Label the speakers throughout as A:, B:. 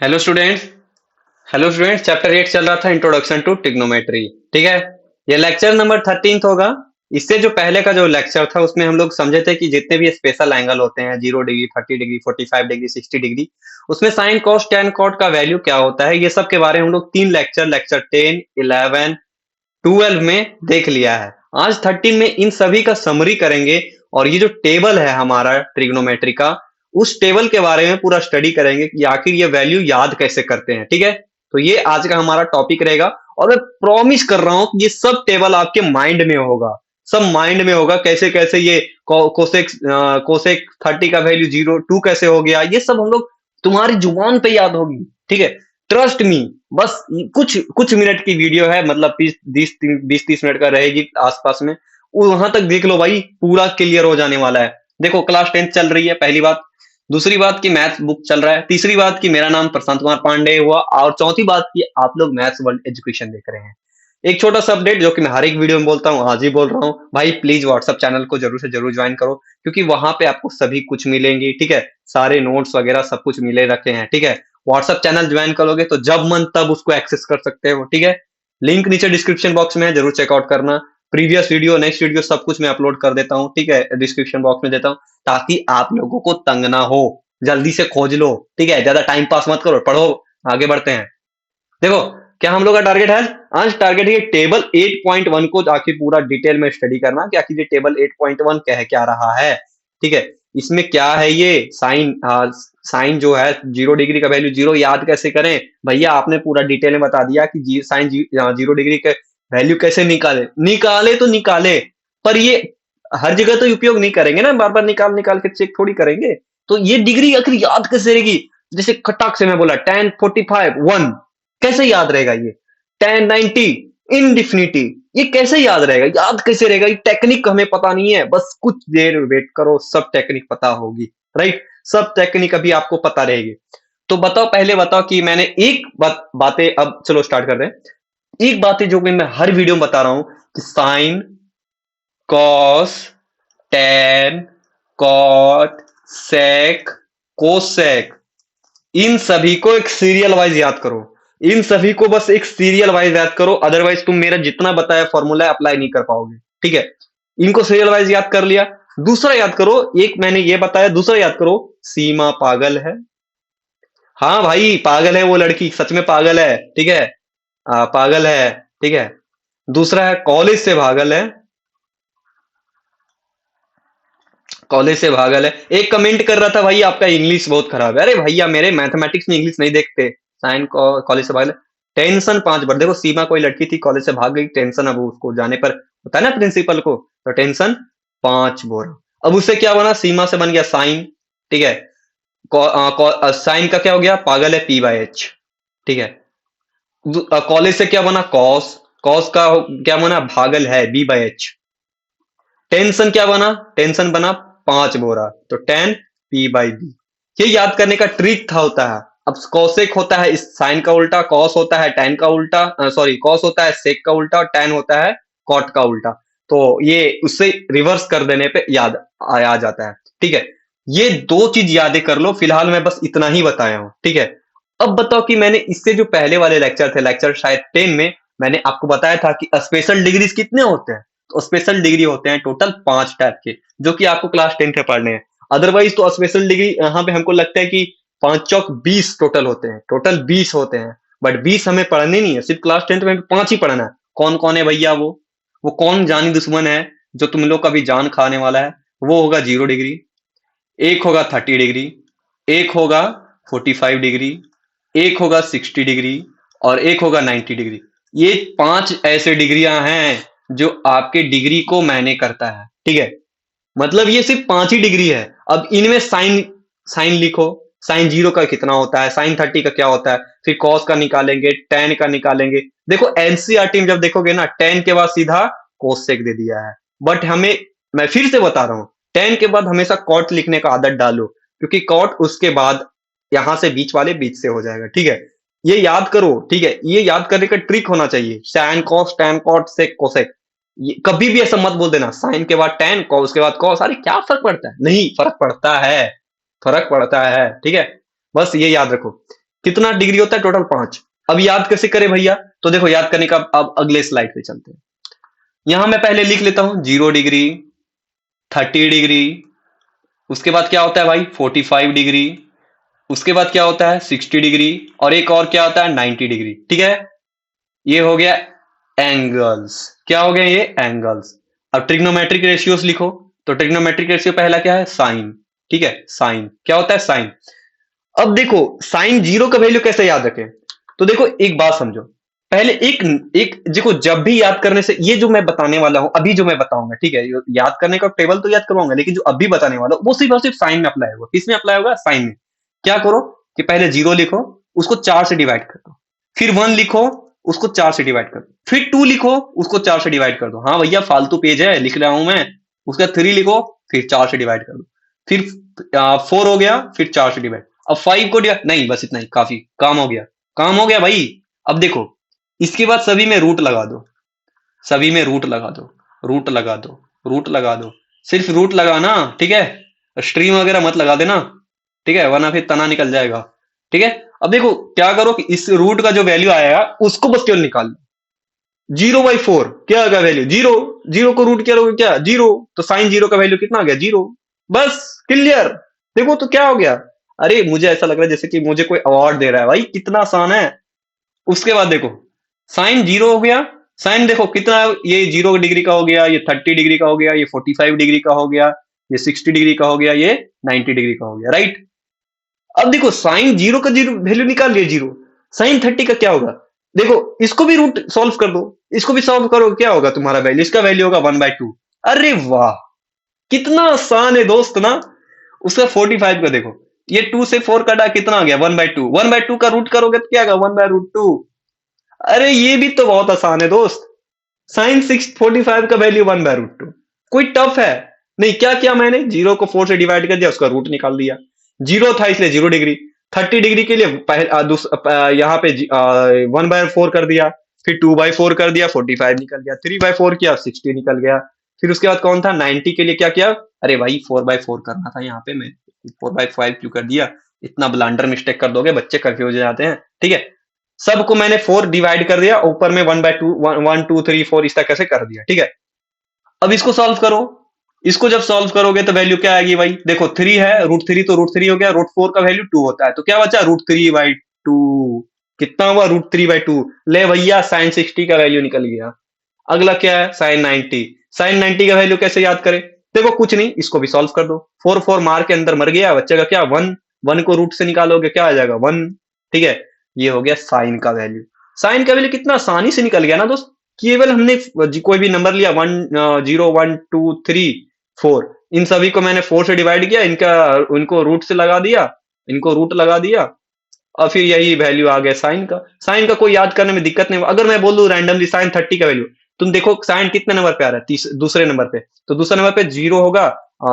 A: Hello students. Chapter 8 चल रहा था, इंट्रोडक्शन टू ट्रिग्नोमेट्री। ठीक है, ये लेक्चर नंबर 13 होगा। इससे जो पहले का जो लेक्चर था उसमें हम लोग समझे थे कि जितने भी स्पेशल एंगल होते हैं 0 डिग्री, 30 डिग्री, 45 डिग्री, 60 डिग्री, उसमें साइन कॉस टैन कॉट का वैल्यू क्या होता है, ये सब के बारे में हम लोग तीन लेक्चर लेक्चर 10, 11, 12 में देख लिया है। आज 13 में इन सभी का समरी करेंगे और ये जो टेबल है हमारा ट्रिग्नोमेट्री का, उस टेबल के बारे में पूरा स्टडी करेंगे कि आखिर ये वैल्यू याद कैसे करते हैं। ठीक है, तो ये आज का हमारा टॉपिक रहेगा और मैं प्रॉमिस कर रहा हूं कि ये सब टेबल आपके माइंड में होगा। सब माइंड में होगा, कैसे कैसे ये कोसेक कोसेक 30 का वैल्यू 0 2 कैसे हो गया, ये सब हम लोग तुम्हारी जुबान पे याद होगी। ठीक है, ट्रस्ट मी। बस कुछ कुछ मिनट की वीडियो है, मतलब 20-30 मिनट का रहेगी आसपास में। वो वहां तक देख लो भाई, पूरा क्लियर हो जाने वाला है। देखो, क्लास 10 चल रही है, पहली बात। दूसरी बात की मैथ्स बुक चल रहा है। तीसरी बात की मेरा नाम प्रशांत कुमार पांडे हुआ। और चौथी बात की आप लोग मैथ्स वर्ल्ड एजुकेशन देख रहे हैं। एक छोटा सा अपडेट जो कि मैं हर एक वीडियो में बोलता हूँ, आज ही बोल रहा हूँ भाई, प्लीज व्हाट्सअप चैनल को जरूर से जरूर ज्वाइन करो, क्योंकि वहां पे आपको सभी कुछ मिलेंगे। ठीक है, सारे नोट्स वगैरह सब कुछ मिले रखे हैं। ठीक है, व्हाट्सएप चैनल ज्वाइन करोगे तो जब मन तब उसको एक्सेस कर सकते हो। ठीक है, लिंक नीचे डिस्क्रिप्शन बॉक्स में है, जरूर चेकआउट करना। प्रीवियस वीडियो, नेक्स्ट वीडियो सब कुछ मैं अपलोड कर देता हूँ। ठीक है, डिस्क्रिप्शन बॉक्स में देता हूँ, ताकि आप लोगों को तंग ना हो। जल्दी से खोज लो। ठीक है, ज्यादा टाइम पास मत करो, पढ़ो। आगे बढ़ते हैं। देखो, क्या हम लोग का टारगेट है आज? टारगेट है टेबल 8.1 को आखिर पूरा डिटेल में स्टडी करना कि आखिर ये टेबल 8.1 क्या रहा है। ठीक है, इसमें क्या है, ये साइन साइन जो है 0 डिग्री का वैल्यू 0 याद कैसे करें? भैया आपने पूरा डिटेल में बता दिया कि साइन 0 डिग्री के वैल्यू कैसे निकाले। निकाले तो निकाले, पर ये हर जगह तो उपयोग नहीं करेंगे ना, बार बार निकाल निकाल के चेक थोड़ी करेंगे। तो ये डिग्री आखिर याद कैसे रहेगी? जैसे खटाक से मैं बोला 10 45 1, कैसे याद रहेगा ये? 10 90 इनडिफिनिटी, ये कैसे याद रहेगा? याद कैसे रहेगा? ये टेक्निक हमें पता नहीं है, बस कुछ देर वेट करो, सब टेक्निक पता होगी। राइट, सब टेक्निक अभी आपको पता रहेगी। तो बताओ, पहले बताओ कि मैंने एक बातें, अब चलो स्टार्ट कर रहे हैं। एक बातें जो कि मैं हर वीडियो में बता रहा हूं कि sign, cos, tan, cot, sec, cosec, इन सभी को एक सीरियल वाइज याद करो। इन सभी को बस एक सीरियल वाइज याद करो, अदरवाइज तुम मेरा जितना बताया फॉर्मूला अप्लाई नहीं कर पाओगे। ठीक है, इनको सीरियल वाइज याद कर लिया। दूसरा याद करो, एक मैंने ये बताया, दूसरा याद करो, सीमा पागल है। हाँ भाई, पागल है वो लड़की, सच में पागल है। ठीक है, पागल है। ठीक है, दूसरा है कॉलेज से भागल है। कॉलेज से भागल है। एक कमेंट कर रहा था भाई, आपका इंग्लिश बहुत खराब है। अरे भैया, मेरे मैथमेटिक्स में इंग्लिश नहीं देखते। साइन कॉलेज से भागल है। टेंशन 5 बार। देखो, सीमा कोई लड़की थी, कॉलेज से भाग गई, टेंशन अब उसको जाने पर होता है ना प्रिंसिपल को, तो टेंशन 5 बोर। अब उससे क्या बना? सीमा से बन गया साइन। ठीक है, साइन का क्या हो गया? पागल है, P/H। ठीक है, कॉलेज से क्या बना? कॉस। कॉस का क्या बना? भागल है, B/H। टेंशन क्या बना? टेंशन बना 5 बोरा, तो 10 P/B। ये याद करने का ट्रिक था, होता है। अब कॉसेक होता है इस साइन का उल्टा, कॉस होता है टैन का उल्टा, सॉरी, कॉस होता है सेक का उल्टा और टैन होता है कॉट का उल्टा। तो ये उससे रिवर्स कर देने पे याद आ जाता है। ठीक है, ये दो चीज यादें कर लो। फिलहाल मैं बस इतना ही बताया हूं। ठीक है, अब बताओ कि मैंने इससे जो पहले वाले लेक्चर थे, लेक्चर शायद 10 में, मैंने आपको बताया था कि स्पेशल डिग्रीज कितने होते हैं। तो स्पेशल डिग्री होते हैं टोटल 5 टाइप के, जो कि आपको क्लास 10 में पढ़ने हैं। अदरवाइज तो स्पेशल डिग्री यहाँ पे हमको लगता है कि 5 चौक 20 टोटल होते हैं, टोटल 20 होते हैं। बट 20 हमें पढ़ने नहीं है, सिर्फ क्लास 10 में 5 ही पढ़ना है। कौन कौन है भैया? वो कौन जानी दुश्मन है जो तुम लोग का भी जान खाने वाला है? वो होगा 0 डिग्री, एक होगा 30 डिग्री, एक होगा 45 डिग्री, एक होगा 60 डिग्री और एक होगा 90 डिग्री। ये 5 ऐसे डिग्रियां हैं जो आपके डिग्री को मायने करता है। ठीक है, मतलब ये सिर्फ 5 ही डिग्री है। अब इनमें साइन, साइन लिखो। साइन 0 का कितना होता है, साइन 30 का क्या होता है, फिर कॉस का निकालेंगे, टेन का निकालेंगे। देखो, एनसीईआरटी में जब देखोगे ना, टेन के बाद सीधा कोसेक दे दिया है। बट हमें, मैं फिर से बता रहा हूं, टेन के बाद हमेशा कॉट लिखने का आदत डालो, क्योंकि कॉट उसके बाद यहां से बीच वाले बीच से हो जाएगा। ठीक है, ये याद करो। ठीक है, ये याद करने का ट्रिक होना चाहिए, sin cos tan cot sec cosec. कभी भी ऐसा मत बोल देना साइन के बाद टैन, उसके बाद कॉस। अरे क्या फर्क पड़ता है? नहीं, फर्क पड़ता है, फर्क पड़ता है। ठीक है, बस ये याद रखो। कितना डिग्री होता है टोटल? 5। अब याद कैसे करें भैया? तो देखो याद करने का अब अगले स्लाइड पे चलते हैं। यहां मैं पहले लिख लेता हूं 0 डिग्री, 30 डिग्री, उसके बाद क्या होता है भाई 45 डिग्री, उसके बाद क्या होता है 60 डिग्री, और एक और क्या होता है 90 डिग्री। ठीक है, ये हो गया एंगल्स। क्या हो गया? ये एंगल्स। अब ट्रिग्नोमेट्रिक रेशियोस लिखो। तो ट्रिग्नोमेट्रिक रेशियो पहला क्या है? साइन। ठीक है, साइन क्या होता है? साइन। अब देखो साइन जीरो का वैल्यू कैसे याद रखें? तो देखो एक बात समझो, पहले एक एक देखो, जब भी याद करने से, ये जो मैं बताने वाला हूं अभी, जो मैं बताऊंगा, ठीक है, याद करने का टेबल तो याद करवाऊंगा, लेकिन जो अभी बताने वाला हूं वो सिर्फ और सिर्फ साइन में अप्लाई होगा। किसमें अप्लाई होगा? साइन में। क्या करो कि पहले जीरो लिखो, उसको 4 से डिवाइड कर दो, फिर 1 लिखो, उसको 4 से डिवाइड कर दो, फिर 2 लिखो, उसको 4 से डिवाइड कर दो। हाँ भैया फालतू पेज है, लिख रहा हूं मैं। उसका 3 लिखो, फिर 4 से डिवाइड कर दो, फिर 4 हो गया, फिर 4 से डिवाइड। अब 5 को डिवाइड नहीं, बस इतना ही काफी, काम हो गया, काम हो गया भाई। अब देखो इसके बाद सभी में रूट लगा दो, सभी में रूट लगा दो, रूट लगा दो, रूट लगा दो, सिर्फ रूट लगाना। ठीक है, स्ट्रीम वगैरह मत लगा देना, ठीक है, वरना फिर तना निकल जाएगा। ठीक है, अब देखो क्या करो कि इस रूट का जो वैल्यू आएगा उसको बस केवल निकाल लो। 0/4 क्या आ गया वैल्यू? जीरो। जीरो को रूट क्या लोगे? क्या? जीरो। तो साइन जीरो का वैल्यू कितना आ गया? जीरो। बस, क्लियर। देखो तो क्या हो गया? अरे मुझे ऐसा लग रहा है जैसे कि मुझे कोई अवार्ड दे रहा है भाई, कितना आसान है। उसके बाद देखो साइन जीरो हो गया, साइन देखो कितना, ये 0 डिग्री का हो गया, ये 30 डिग्री का हो गया, ये 45 डिग्री का हो गया, ये 60 डिग्री का हो गया, ये 90 डिग्री का हो गया, राइट। अब देखो साइन जीरो का जीरो वैल्यू निकाल लिया, जीरो। साइन 30 का क्या होगा? देखो इसको भी रूट सॉल्व कर दो, इसको भी सॉल्व करो, क्या होगा तुम्हारा वैल्यू? इसका वैल्यू होगा 1/2। अरे वाह, कितना आसान है दोस्त ना। उसका 45 का देखो, ये 2 से 4 कटा, कितना आ गया? 1/2। 1/2 का रूट करोगे तो क्या आएगा? 1/√2। अरे ये भी तो बहुत आसान है दोस्त। साइन 645 का वैल्यू 1/√2। कोई टफ है? नहीं। क्या किया मैंने? जीरो को 4 से डिवाइड कर दिया, उसका रूट निकाल दिया। जीरो था इसलिए 0 डिग्री। 30 डिग्री के लिए यहाँ पे 1/4 कर दिया, फिर 2/4 कर दिया, 45 निकल गया, 3/4 किया, 60 निकल गया। फिर उसके बाद कौन था? 90 के लिए क्या किया? अरे भाई 4/4 करना था यहाँ पे, मैं 4/5 क्यों कर दिया? इतना ब्लंडर मिस्टेक कर दोगे बच्चे कंफ्यूज हो जाते हैं। ठीक है, सबको मैंने 4 डिवाइड कर दिया, ऊपर में 1/2, 1 2 3 4 इस तरह से कर दिया। ठीक है, अब इसको सॉल्व करो। इसको जब सॉल्व करोगे तो वैल्यू क्या आएगी भाई? देखो 3 है, √3 तो √3 हो गया, √4 का वैल्यू 2 होता है, तो क्या बचा? √3/2। कितना हुआ? √3/2। ले भैया साइन 60 का वैल्यू निकल गया। अगला क्या है? साइन 90। साइन 90 का वैल्यू कैसे याद करें? देखो कुछ नहीं, इसको भी सॉल्व कर दो। 4 4 मार के अंदर मर गया, बच्चे का क्या? 1। 1 को रूट से निकालोगे, क्या आ जाएगा? 1। ठीक है, ये हो गया साइन का वैल्यू। साइन का वैल्यू कितना आसानी से निकल गया ना दोस्त। केवल हमने कोई भी नंबर लिया, 1 0 1 2 3 4, इन सभी को मैंने 4 से डिवाइड किया, इनका उनको रूट से लगा दिया, इनको रूट लगा दिया, और फिर यही वैल्यू आ गया साइन का। साइन का कोई याद करने में दिक्कत नहीं। अगर मैं बोल दूं रैंडमली साइन 30 का वैल्यू, तुम देखो साइन कितने नंबर पे आ रहा है? दूसरे नंबर पे। तो दूसरे नंबर पे जीरो होगा।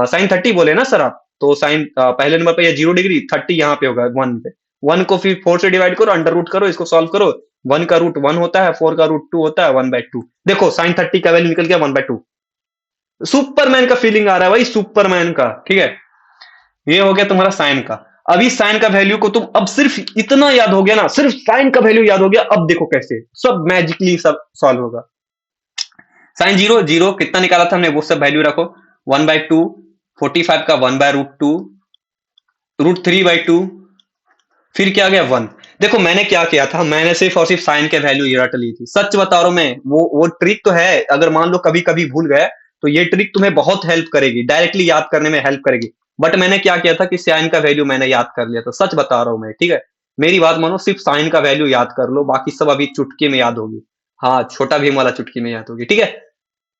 A: साइन 30 बोले ना सर आप, तो साइन पहले नंबर पे 0 डिग्री, 30 यहाँ पे होगा 1 पे। 1 को फिर 4 से डिवाइड करो, अंडर रूट करो, इसको सॉल्व करो। 1 का रूट 1 होता है, 4 का रूट 2 होता है, 1/2। देखो साइन 30 का वैल्यू निकल गया 1/2। सुपरमैन का फीलिंग आ रहा है भाई, सुपरमैन का। ठीक है, ये हो गया तुम्हारा साइन का। अभी साइन का वैल्यू को तुम अब सिर्फ इतना याद हो गया ना, सिर्फ साइन का वैल्यू याद हो गया। अब देखो कैसे सब मैजिकली सब सॉल्व होगा। साइन जीरो, जीरो कितना निकाला था हमने, वो सब वैल्यू रखो। 1/2, 45 का 1/√2, √3/2, फिर क्या आ गया? 1। देखो मैंने क्या किया था, मैंने सिर्फ और सिर्फ साइन के वैल्यू ये रट ली थी। सच बता रहा हूं मैं, वो ट्रिक तो है, अगर मान लो कभी कभी भूल गए तो ये ट्रिक तुम्हें बहुत हेल्प करेगी, डायरेक्टली याद करने में हेल्प करेगी। बट मैंने क्या किया था कि साइन का वैल्यू मैंने याद कर लिया था, सच बता रहा हूं मैं। ठीक है, मेरी बात मानो, सिर्फ साइन का वैल्यू याद कर लो, बाकी सब अभी चुटकी में याद होगी। हाँ, छोटा भीम वाला चुटकी में याद होगी। ठीक है,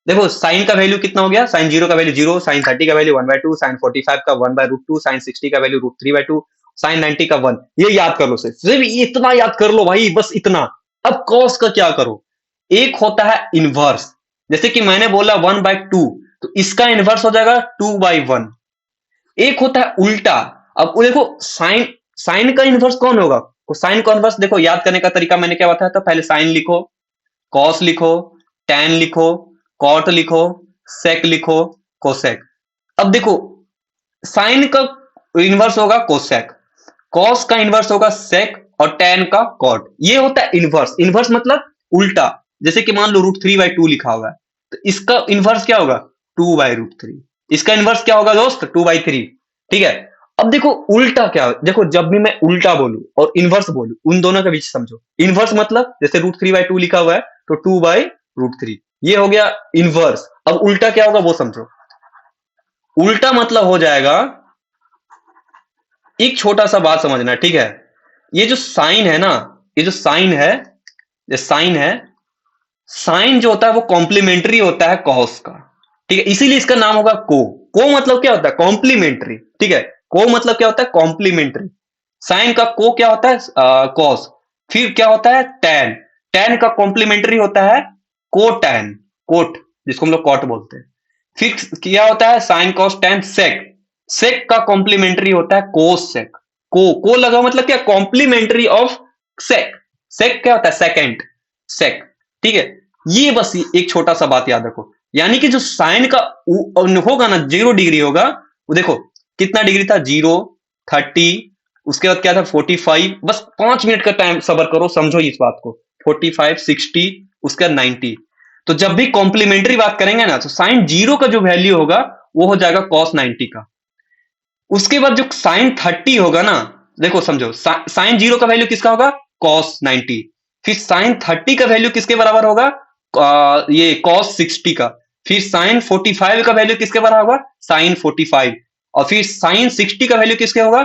A: देखो साइन का वैल्यू कितना हो गया? साइन जीरो का वैल्यू 0, साइन 30 का वैल्यू 1/2, साइन 45 का 1/√2, साइन 60 का वैल्यू √3/2, साइन 90 का 1। ये याद कर लो, सिर्फ इतना याद कर लो भाई, बस इतना। अब कॉस का क्या करो? एक होता है इनवर्स, जैसे कि मैंने बोला 1/2, तो इसका इनवर्स हो जाएगा 2/1। एक होता है उल्टा। अब वो देखो साइन, साइन का इनवर्स कौन होगा? साइन का इनवर्स देखो, याद करने का तरीका मैंने क्या बताया था? पहले साइन लिखो, कॉस लिखो, टैन लिखो, कॉट लिखो, सेक लिखो, कोसेक। अब देखो साइन का इनवर्स होगा कोसेक, कॉस का इनवर्स होगा सेक, और tan का cot। ये होता है इनवर्स। इनवर्स मतलब उल्टा। जैसे कि मान लो √3/2 लिखा हुआ है, तो इसका इनवर्स क्या होगा? 2/√3। इसका इनवर्स क्या होगा दोस्त? 2/3। ठीक है। अब देखो उल्टा क्या है? देखो जब भी मैं उल्टा बोलूं और इनवर्स बोलूं, उन दोनों के बीच समझो। इनवर्स मतलब जैसे √3/2 लिखा हुआ है तो 2/√3, ये हो गया इनवर्स। अब उल्टा क्या होगा वो समझो। उल्टा मतलब हो जाएगा, एक छोटा सा बात समझना, ठीक है। ये जो साइन है ना, ये जो साइन है, ये साइन है, साइन जो होता है वो कॉम्प्लीमेंट्री होता है कॉस का। ठीक है, इसीलिए इसका नाम होगा को। को मतलब क्या होता है? कॉम्प्लीमेंट्री। ठीक है, को मतलब क्या होता है? कॉम्प्लीमेंट्री। साइन का को क्या होता है? कॉस। फिर क्या होता है? टैन। टैन का कॉम्प्लीमेंट्री होता है कोटैन, कोट, जिसको हम लोग कॉट बोलते हैं। फिर क्या होता है? साइन कॉस टैन सेक। सेक का कॉम्प्लीमेंट्री होता है कोस सेक। को लगा मतलब क्या? कॉम्प्लीमेंट्री ऑफ सेक। सेक क्या होता है? सेकेंड, सेक। ठीक है, ये बस एक छोटा सा बात याद रखो। यानी कि जो साइन का होगा ना, 0 डिग्री होगा। वो देखो कितना डिग्री था? 0, 30, उसके बाद क्या था? 45। बस 5 मिनट का टाइम सबर करो, समझो इस बात को। 45, 60, उसके बाद 90। तो जब भी कॉम्प्लीमेंट्री बात करेंगे ना, तो साइन 0 का जो वैल्यू होगा वो हो जाएगा कॉस 90 का। उसके बाद जो साइन 30 होगा ना, देखो समझो, साइन 0 का वैल्यू किसका होगा? कॉस 90। फिर साइन 30 का वैल्यू किसके बराबर होगा? ये कॉस 60 का। फिर साइन 45 का वैल्यू किसके बराबर होगा? साइन 45। और फिर साइन 60 का वैल्यू किसके होगा?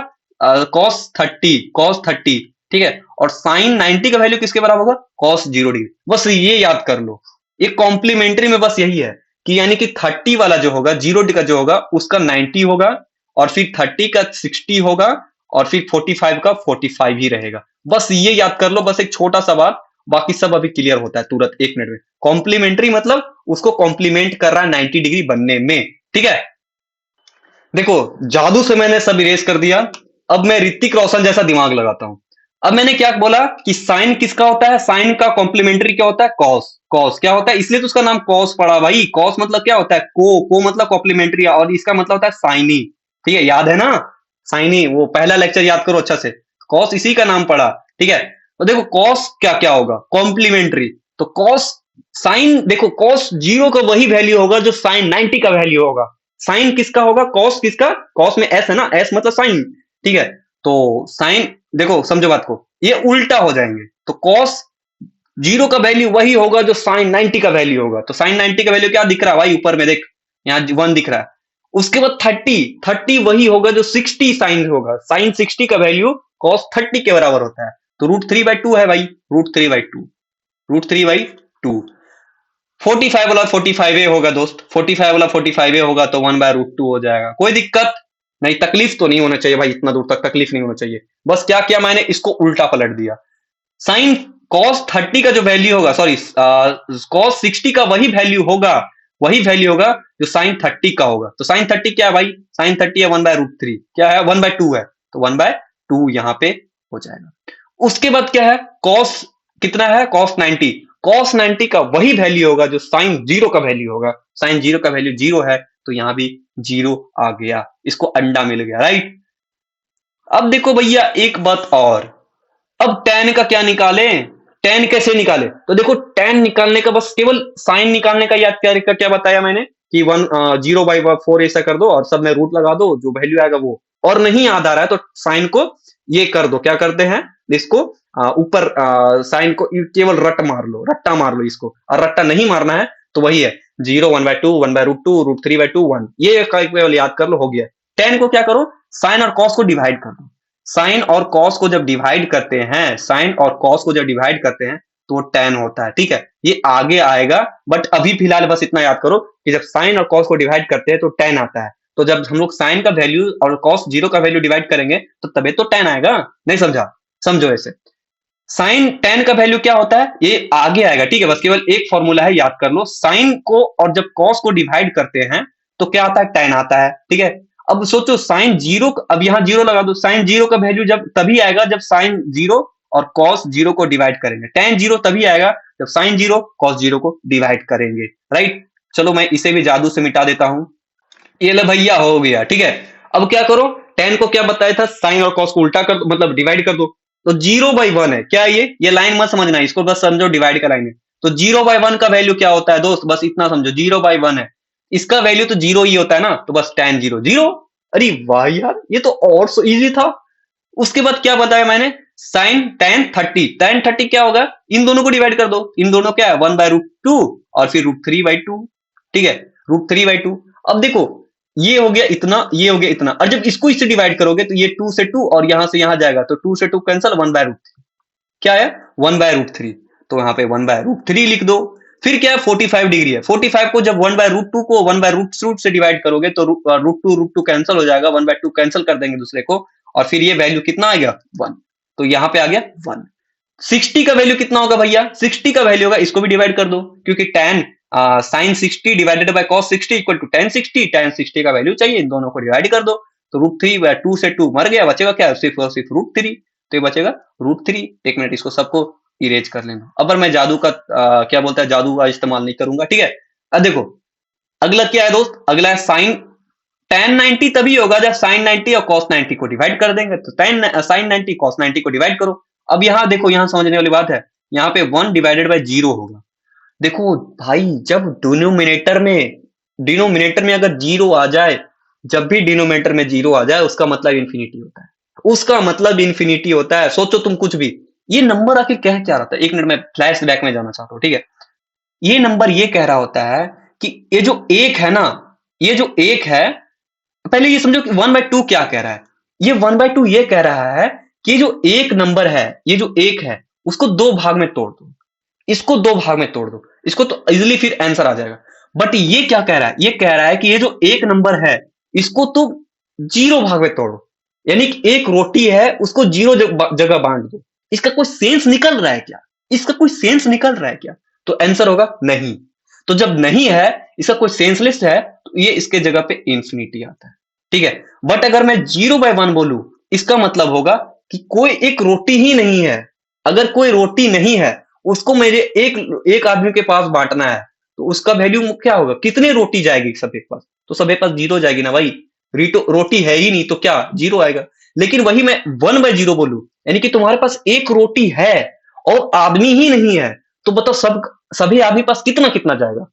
A: Cos 30, cos 30। ठीक है, और साइन 90 का वैल्यू किसके बराबर होगा? Cos 0 degree. बस ये याद कर लो। ये कॉम्प्लीमेंट्री में बस यही है कि यानी कि 30 वाला जो होगा, 0 का जो होगा, उसका 90 होगा, और फिर 30 का 60 होगा, और फिर 45 का 45 ही रहेगा। बस ये याद कर लो, बस एक छोटा सा बात। बाकी सब अभी क्लियर होता है तुरंत 1 मिनट में। कॉम्प्लीमेंट्री मतलब उसको कॉम्प्लीमेंट कर रहा है 90 डिग्री बनने में। ठीक है, देखो जादू से मैंने सब इरेज कर दिया। अब मैं ऋतिक रोशन जैसा दिमाग लगाता हूं। अब मैंने क्या बोला कि साइन किसका होता है? साइन का कॉम्प्लीमेंट्री क्या होता है? कॉस। कॉस क्या होता है? इसलिए तो उसका नाम कॉस पड़ा भाई। कॉस मतलब क्या होता है? को मतलब कॉम्प्लीमेंट्री, और इसका मतलब होता है साइनी। ठीक है, याद है ना? साइनी, वो पहला लेक्चर याद करो अच्छा से। कॉस इसी का नाम पड़ा। ठीक है, तो देखो कॉस क्या क्या होगा? कॉम्प्लीमेंट्री। तो कॉस, साइन, देखो कॉस 0 का वही वैल्यू होगा जो साइन 90 का वैल्यू होगा। साइन किसका होगा? कॉस किसका? कॉस में एस है ना, एस मतलब साइन। ठीक है, तो साइन, देखो समझो बात को, ये उल्टा हो जाएंगे। तो कॉस 0 का वैल्यू वही होगा जो साइन 90 का वैल्यू होगा। तो साइन 90 का वैल्यू क्या दिख रहा है भाई? ऊपर में देख, यहाँ 1 दिख रहा है। उसके बाद 30, 30 वही होगा जो 60 साइन होगा। साइन 60 का वैल्यू कॉस 30 के बराबर होता है। तो √3/2 है भाई, √3/2, √3/2। 45 वाला 45 होगा दोस्त, 45 वाला 45 होगा, तो 1/√2 हो जाएगा। कोई दिक्कत नहीं, तकलीफ तो नहीं होना चाहिए भाई, इतना दूर तक तकलीफ नहीं होना चाहिए। बस क्या किया मैंने? इसको उल्टा पलट दिया। साइन कॉस 30 का जो वैल्यू होगा, सॉरी, कॉस 60 का वही वैल्यू होगा, वही वैल्यू होगा जो साइन 30 का होगा। तो साइन 30 क्या है भाई? साइन 30 है 1/√3। क्या है? 1/2 है, तो 1/2 यहाँ पे हो जाएगा। उसके बाद क्या है? कॉस कितना है? कॉस 90। कॉस 90 का वही वैल्यू होगा जो साइन 0 का वैल्यू होगा। साइन 0 का वैल्यू 0 है, तो यहां भी 0 आ गया। इसको अंडा मिल गया, राइट। अब देखो भैया एक बात और। अब tan का क्या निकालें? tan कैसे निकाले? तो देखो tan निकालने का बस केवल साइन निकालने का याद क्या क्या बताया मैंने कि 0/4 ऐसा कर दो और सब में रूट लगा दो, जो वैल्यू आएगा वो। और नहीं याद आ रहा है तो साइन को ये कर दो, क्या करते हैं इसको, ऊपर साइन को केवल रट्टा मार लो इसको। और रट्टा नहीं मारना है तो वही है 0, 1/2, 1/√2, √3/2, 1। ये केवल याद कर लो, हो गया। tan को क्या करो? साइन और कॉस को डिवाइड कर दो। साइन और कॉस को जब डिवाइड करते हैं, साइन और कॉस को जब डिवाइड करते हैं तो वो tan होता है। ठीक है, ये आगे आएगा, बट अभी फिलहाल बस इतना याद करो कि जब साइन और कॉस को डिवाइड करते हैं तो tan आता है। तो जब हम लोग साइन का वैल्यू और कॉस 0 का वैल्यू डिवाइड करेंगे तो तबे तो tan आएगा। नहीं समझा? समझो ऐसे। साइन tan का वैल्यू क्या होता है ये आगे आएगा। ठीक है, बस केवल एक फॉर्मूला है, याद कर लो। साइन को और जब कॉस को डिवाइड करते हैं तो क्या आता है? tan आता है। ठीक है, अब सोचो साइन 0, अब यहां 0 लगा दो। साइन 0 का वैल्यू जब तभी आएगा जब साइन 0 और कॉस 0 को डिवाइड करेंगे। tan 0 तभी आएगा जब साइन 0 कॉस 0 को डिवाइड करेंगे, राइट। चलो मैं इसे भी जादू से मिटा देता हूं। ये ले भैया, हो गया। ठीक है, अब क्या करो? tan को क्या बताया था? साइन और कॉस को उल्टा कर दो, मतलब डिवाइड कर दो। तो 0/1 है क्या ये लाइन मत समझना, इसको बस समझो डिवाइड का लाइन है। तो 0/1 का वैल्यू क्या होता है दोस्त, बस इतना समझो 0/1 है, इसका वैल्यू तो 0 ही होता है ना, तो बस tan 0 0। अरे वाह यार, ये तो और सो इजी था। उसके बाद क्या बताया मैंने, साइन tan 30 क्या होगा, इन दोनों को डिवाइड कर दो, इन दोनों क्या है 1/√2 और फिर √3/2, ठीक है, √3/2। अब देखो ये हो गया इतना, ये हो गया इतना, और जब इसको इससे डिवाइड करोगे तो ये 2 से 2 और यहां से यहां जाएगा, तो 2 से 2 कैंसल, 1/√3 क्या है 1/√3, तो यहाँ पे 1/√3 लिख दो। फिर क्या है 45 डिग्री है, 45 को जब 1/√2 को 1/√रूट से डिवाइड करोगे तो √2 कैंसिल हो जाएगा, 1/2 कैंसिल कर देंगे दूसरे को, और फिर ये वैल्यू कितना आ गया 1, तो यहाँ पे आ गया 1। 60 का वैल्यू कितना होगा भैया, 60 का वैल्यू होगा, इसको भी डिवाइड कर दो, क्योंकि tan sin 60 divided by cos 60 equal to tan 60 का वैल्यू चाहिए, इन दोनों को डिवाइड कर दो, तो √3/2 से 2 मर गया, बचेगा क्या सिर्फ और सिर्फ √3, तो ये बचेगा √3। एक मिनट इसको सबको इरेज कर लेना, अब मैं जादू का क्या बोलता है, जादू का इस्तेमाल नहीं करूंगा, ठीक है। अब देखो अगला क्या है दोस्त, अगला है साइन tan 90 तभी होगा जब sin 90 और cos 90 को डिवाइड कर देंगे, तो sin 90 cos 90 को डिवाइड करो। अब यहां देखो, यहां समझने वाली बात है, यहाँ पे 1 डिवाइडेड बाय 0 होगा। देखो भाई जब डिनोमिनेटर में अगर 0 आ जाए, जब भी डिनोमिनेटर में 0 आ जाए उसका मतलब इन्फिनिटी होता है, उसका मतलब इन्फिनिटी होता है। सोचो तुम कुछ भी, ये नंबर आखिर कह क्या रहा था, एक मिनट में फ्लैश बैक में जाना चाहता हूँ, ठीक है। ये नंबर ये कह रहा होता है कि ये जो एक है ना, ये जो एक है, पहले ये समझो कि 1/2 क्या कह रहा है, ये 1/2 ये कह रहा है कि जो एक नंबर है, ये जो एक है उसको दो भाग में तोड़ दो, इसको दो भाग में तोड़ दो, इसको तो इजिली फिर आंसर आ जाएगा। बट ये क्या कह रहा है, ये कह रहा है कि ये जो एक नंबर है इसको तो 0 भाग में तोड़ो, यानी कि एक रोटी है उसको 0 जगह बांट दो। इसका कोई सेंस निकल रहा है क्या, इसका कोई सेंस निकल रहा है क्या, तो आंसर होगा नहीं। तो जब नहीं है, इसका कोई सेंसलेस है, तो ये इसके जगह पे इंफिनिटी आता है, ठीक है। बट अगर मैं 0/1 बोलूं, इसका मतलब होगा कि कोई एक रोटी ही नहीं है। अगर कोई रोटी नहीं है, उसको मेरे एक एक आदमी के पास बांटना है, तो उसका वैल्यू क्या होगा, कितने रोटी जाएगी सबके पास, तो सबके पास 0 जाएगी ना भाई, रोटी है ही नहीं तो क्या 0 आएगा। लेकिन वही मैं 1/0 बोलूं, यानी कि तुम्हारे पास एक रोटी है और आदमी ही नहीं है, तो बताओ सभी आदमी पास कितना कितना जाएगा।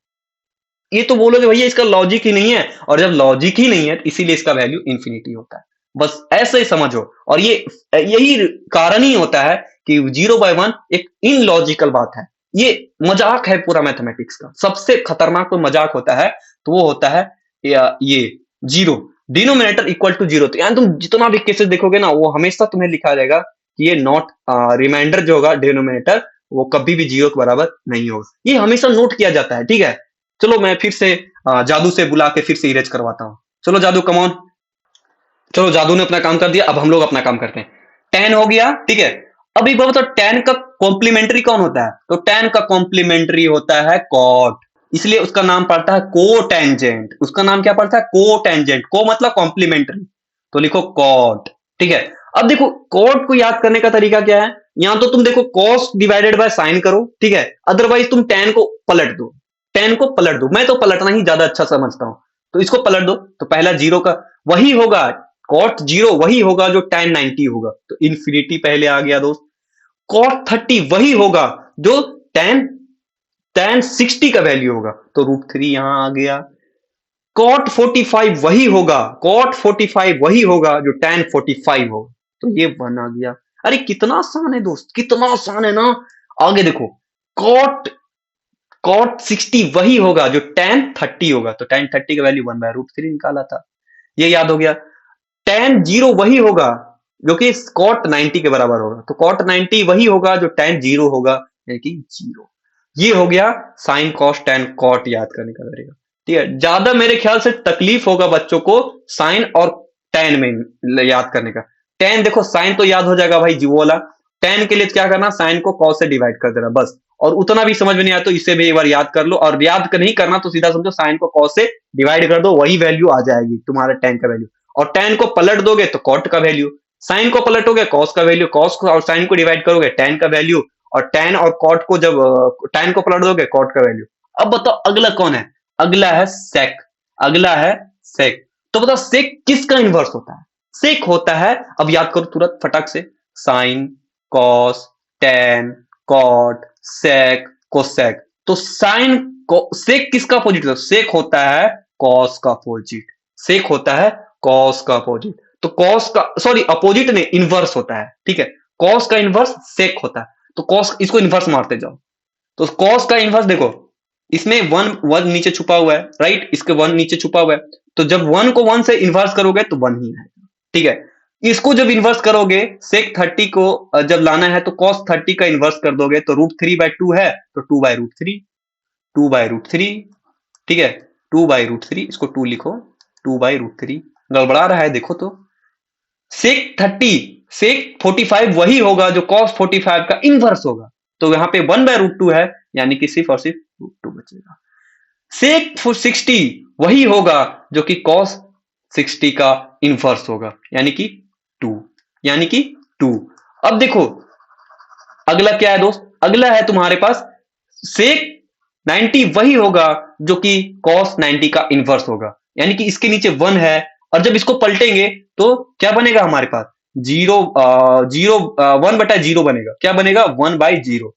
A: ये तो बोलोगे भैया इसका लॉजिक ही नहीं है, और जब लॉजिक ही नहीं है तो इसीलिए इसका वैल्यू इंफिनिटी होता है, बस ऐसे ही समझो। और ये यही कारण ही होता है कि 0/1 एक इनलॉजिकल बात है, ये मजाक है पूरा मैथमेटिक्स का। सबसे खतरनाक कोई मजाक होता है तो वो होता है ये 0 डिनोमिनेटर इक्वल टू 0, तो यानी तुम जितना भी केसेस देखोगे ना, वो हमेशा तुम्हें लिखा जाएगा कि ये नॉट रिमाइंडर जो होगा डिनोमिनेटर, वो कभी भी 0 के बराबर नहीं होगा, ये हमेशा नोट किया जाता है, ठीक है। चलो मैं फिर से जादू से बुला के फिर से इरेज करवाता हूँ। चलो जादू कम ऑन। चलो जादू ने अपना काम कर दिया, अब हम लोग अपना काम करते हैं। tan हो गया, ठीक है। अब एक बात बताओ, tan का कॉम्प्लीमेंट्री कौन होता है, तो tan का कॉम्प्लीमेंट्री होता है cot, इसलिए उसका नाम पड़ता है कोटेंजेंट। उसका नाम क्या पड़ता है, कोटेंजेंट, को मतलब कॉम्प्लीमेंट्री, तो लिखो cot, ठीक है। अब देखो cot को याद करने का तरीका क्या है, यहां तो तुम देखो cos डिवाइडेड बाय साइन करो, ठीक है, अदरवाइज तुम tan को पलट दो, tan को पलट दो, मैं तो पलटना ही ज्यादा अच्छा समझता हूं, तो इसको पलट दो, तो पहला 0 का वही होगा, cot 0 वही होगा जो tan 90 होगा, तो इंफिनिटी पहले आ गया दोस्त। cot 30 वही होगा जो tan 60 का वैल्यू होगा, तो √3 यहां आ गया। cot 45 वही होगा, cot 45 वही होगा जो tan 45 होगा, तो ये 1 आ गया। अरे कितना आसान है दोस्त, कितना आसान है ना। आगे देखो, cot cot 60 वही होगा जो tan 30 होगा, तो tan 30 का वैल्यू 1/√3 निकाला था, ये याद हो गया। tan 0 वही होगा जो कि cot 90 के बराबर होगा, तो cot 90 वही होगा जो tan 0 होगा, यानी कि 0। ये हो गया साइन कॉस tan cot याद करने का तरीका, ठीक है। ज्यादा मेरे ख्याल से तकलीफ होगा बच्चों को साइन और tan में याद करने का। tan देखो साइन तो याद हो जाएगा भाई जी वाला, tan के लिए क्या करना, साइन को cos से डिवाइड कर देना बस, और उतना भी समझ में नहीं आया तो इसे भी एक बार याद कर लो, और याद नहीं करना तो सीधा समझो साइन को cos से डिवाइड कर दो, वही वैल्यू आ जाएगी तुम्हारा tan का वैल्यू, और tan को पलट दोगे तो cot का वैल्यू, साइन को पलटोगे cos का वैल्यू, cos को और साइन को डिवाइड करोगे tan का वैल्यू, और tan और cot को जब tan को पलट दोगे cot का वैल्यू। अब बताओ अगला कौन है, अगला है sec, अगला है sec। तो बताओ sec किसका इनवर्स होता है, sec होता है, अब याद करो तुरंत फटक से, sine cos, ten, cot, sec, cosec. तो साइन सेक किसका अपोजिट होता है? सेक होता है कॉस का अपोजिट। सेक होता है कॉस का अपोजिट। तो कॉस का सॉरी अपोजिट नहीं, इनवर्स होता है। ठीक है, कॉस का इनवर्स सेक होता है। तो कॉस इसको इनवर्स मारते जाओ। तो कॉस का इनवर्स देखो, इसमें वन वन नीचे छुपा हुआ है, राइट, इसके वन नीचे छुपा हुआ है। तो जब वन को वन से इन्वर्स करोगे तो वन ही आएगा। ठीक है, इसको जब इन्वर्स करोगे, सेक 30 को जब लाना है तो कॉस 30 का इन्वर्स कर दोगे तो √3/2 है, तो 2/√3, 2/√3। ठीक है, 2/√3, इसको 2 लिखो, 2/√3। गड़बड़ा रहा है देखो तो। सेक 30, सेक 45 वही होगा जो कॉस 45 का इनवर्स होगा। तो यहां पे 1/√2 है, यानी कि सिर्फ और सिर्फ √2 बचेगा। सेक 60 वही होगा जो कि कॉस 60 का इनवर्स होगा, यानी कि 2, यानी कि 2। अब देखो अगला क्या है दोस्त, अगला है तुम्हारे पास सेक 90 वही होगा जो कि कॉस 90 का इनवर्स होगा, यानी कि इसके नीचे 1 है। और जब इसको पलटेंगे तो क्या बनेगा हमारे पास? जीरो, 1/0 बनेगा। क्या बनेगा? 1/0।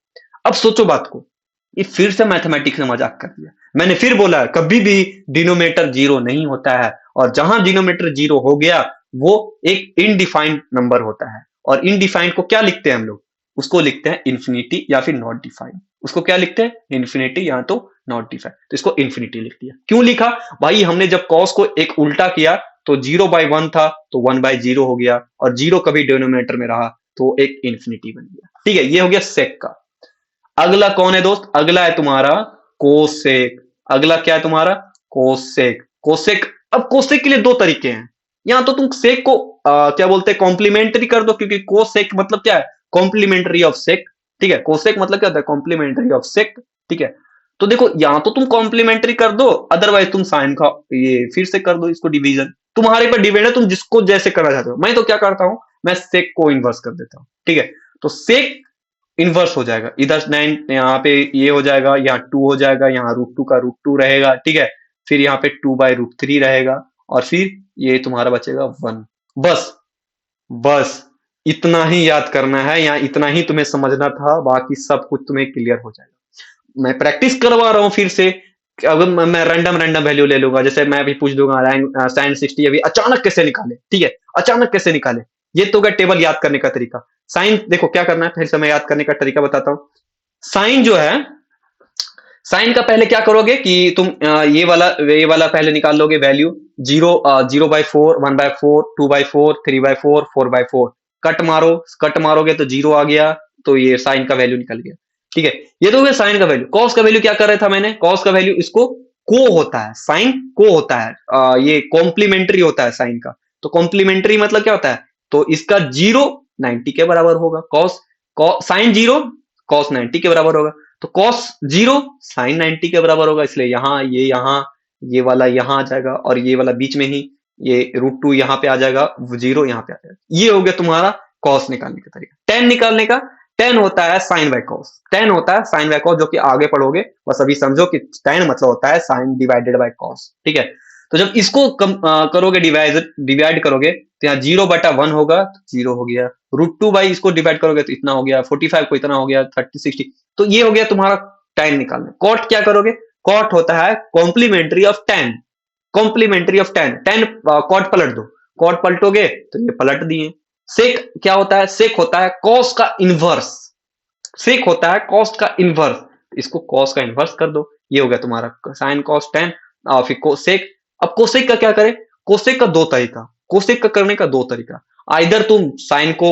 A: अब सोचो बात को, ये फिर से मैथमेटिक्स ने मजाक कर दिया। मैंने फिर बोला कभी भी डिनोमिनेटर जीरो नहीं होता है, और जहां डिनोमिनेटर जीरो हो गया वो एक इनडिफाइंड नंबर होता है। और इनडिफाइंड को क्या लिखते हैं हम लोग? उसको लिखते हैं इन्फिनिटी या फिर नॉट डिफाइंड। उसको क्या लिखते हैं? इन्फिनिटी या तो नॉट डिफाइंड। तो इसको इन्फिनिटी लिख दिया। क्यों लिखा भाई? हमने जब कॉस को एक उल्टा किया तो 0/1 था तो 1/0 हो गया, और जीरो कभी डिनोमिनेटर में रहा तो एक इन्फिनिटी बन गया। ठीक है, ये हो गया सेक का। अगला कौन है दोस्त? अगला है तुम्हारा कोसेक। अगला क्या है तुम्हारा? कोसेक। कोसेक, अब कोसेक के लिए दो तरीके हैं। या तो तुम सेक को क्या बोलते हैं, कॉम्प्लीमेंट्री कर दो, क्योंकि कोसेक मतलब क्या है? Complementary of sec. ठीक है, कोसेक मतलब क्या होता है? Complementary of sec. ठीक है, तो देखो या तो तुम कॉम्प्लीमेंट्री कर दो, अदरवाइज तुम साइन का ये फिर से कर दो इसको डिवीजन। तुम्हारे पर डिपेंड है, तुम जिसको जैसे करना चाहते हो। मैं तो क्या करता हूं, मैं सेक को इनवर्स कर देता हूं। ठीक है, तो सेक इनवर्स हो जाएगा, इधर 9 यहाँ पे ये हो जाएगा, यहाँ 2 हो जाएगा, यहाँ √2 का √2 रहेगा। ठीक है, फिर यहाँ पे 2/√3 रहेगा, और फिर ये तुम्हारा बचेगा 1। बस, बस इतना ही याद करना है, या इतना ही तुम्हें समझना था, बाकी सब कुछ तुम्हें क्लियर हो जाएगा। मैं प्रैक्टिस करवा रहा हूं फिर से। अगर मैं रैंडम रैंडम वैल्यू ले लूंगा, जैसे मैं भी पूछ दूंगा साइन 60 अभी अचानक कैसे निकाले। ठीक है, अचानक कैसे निकाले, ये तो क्या टेबल याद करने का तरीका। साइन देखो क्या करना है, फिर से मैं याद करने का तरीका बताता हूं। साइन जो है, साइन का पहले क्या करोगे कि तुम ये वाला पहले निकाल लोगे वैल्यू। 0/4, 1/4, 2/4, 3/4, 4/4। कट मारो, कट मारोगे तो 0 आ गया, तो ये साइन का वैल्यू निकल गया। ठीक है, ये तो हो गया साइन का वैल्यू। कॉस का वैल्यू क्या कर रहा था मैंने? कॉस का वैल्यू इसको को होता है, साइन को होता है, ये कॉम्प्लीमेंट्री होता है साइन का। तो कॉम्प्लीमेंट्री मतलब क्या होता है? तो इसका 0 90 के बराबर होगा। कॉस साइन 0 कॉस 90 के बराबर होगा। तो कॉस 0 साइन 90 के बराबर होगा, इसलिए यहाँ ये वाला यहाँ आ जाएगा, और ये वाला बीच में ही ये √2 यहाँ पे आ जाएगा, 0 यहाँ पे आ जाएगा। ये हो गया तुम्हारा कॉस निकालने का तरीका। टेन निकालने का, टेन होता है साइन बाय कॉस। टेन होता है साइन बाय कॉस, जो कि आगे पढ़ोगे। बस अभी समझो कि टेन मतलब होता है साइन डिवाइडेड बाय कॉस। ठीक है, तो जब इसको करोगे, डिवाइड करोगे, तो यहाँ 0/1 होगा तो 0 हो गया। √2 बाई इसको डिवाइड करोगे तो इतना हो गया, 45 को इतना हो गया, 30 60। तो ये हो गया तुम्हारा टेन निकालना। कॉट क्या करोगे? कॉट होता है complementary of tan. Complementary of tan, tan cot पलट दो, कॉट पलटोगे तो ये पलट दिए। सेक क्या होता है? सेक होता है कॉस का इनवर्स। सेक होता है कॉस का इनवर्स, इसको कॉस का इनवर्स कर दो। ये हो गया तुम्हारा साइन कॉस 10, और फिर कोसेक। अब कोसेक का क्या करें? कोसेक का दो तरीका, कोसेक का करने का दो तरीका। आइदर तुम साइन को